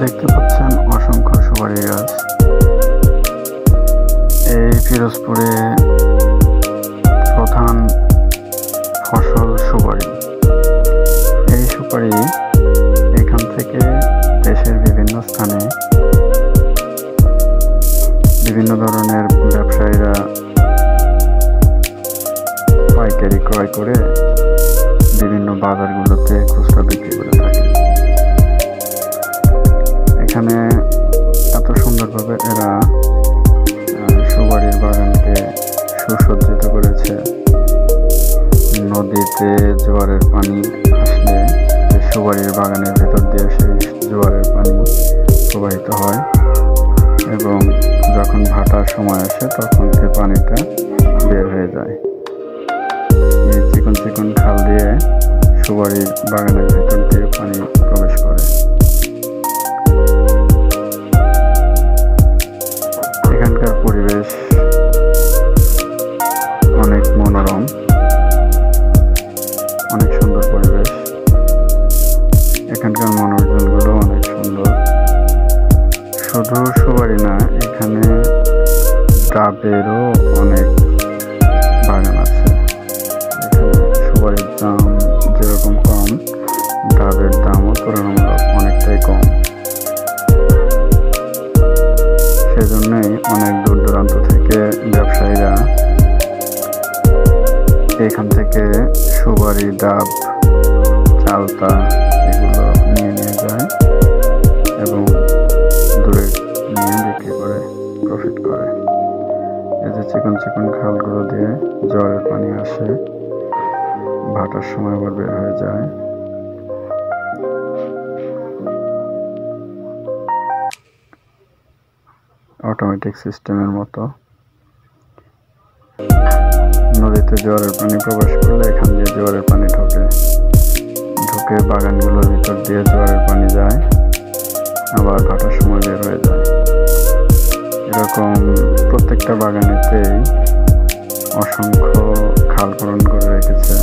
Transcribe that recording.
দেখতে পাচ্ছেন অসংখ্য সুপারি গাছ। এই পিরোজপুরে প্রধান ফসল সুপারি। এই সুপারি এখান থেকে দেশের বিভিন্ন স্থানে বিভিন্ন ধরনের ব্যবসায়ীরা পাইকারি ক্রয় করে বিভিন্ন বাজারগুলোতে খুচরা বিক্রি করে থাকে। এখানে এত সুন্দরভাবে এরা সুপারির বাগানকে সুসজ্জিত করেছে। নদীতে জোয়ারের পানি আসলে সুপারির বাগানের ভেতর দিয়ে সেই জোয়ারের পানি প্রবাহিত হয় এবং যখন ভাটার সময় আসে তখন এই পানিটা বের হয়ে যায়। এই চিকন চিকন খাল দিয়ে সুপারির বাগানের ভেতর দিয়ে পানি প্রবেশ করে। এখানকার পরিবেশ অনেক মনোরম, অনেক সুন্দর পরিবেশ। এখানকার মানুষজনগুলো অনেক সুন্দর। শুধু সুপারি না, এখানে ডাবেরও অনেক বাগান আছে। এখানে সুপারির দাম যেরকম কম, ডাবের দামও তুলনামূলক অনেকটাই কম। সেজন্যই অনেক দূর দূরান্ত থেকে ব্যবসায়ীরা এখান থেকে সুপারি, ডাব, চালতা এগুলো নিয়ে যায় এবং দূরে নিয়ে বিক্রি করে প্রফিট করে। এই যে চিকন চিকন খালগুলো দিয়ে জলের পানি আসে, ভাটার সময় আবার বের হয়ে যায়। অটোমেটিক সিস্টেমের মতো। নদীতে জোয়ারের পানি প্রবেশ করলে এখান দিয়ে জোয়ারের পানি ঢুকে বাগানগুলোর ভিতর দিয়ে জোয়ারের পানি যায়, আবার ভাটার সময় বের হয়ে যায়। এরকম প্রত্যেকটা বাগানেতেই অসংখ্য খাল খনন করে রেখেছে।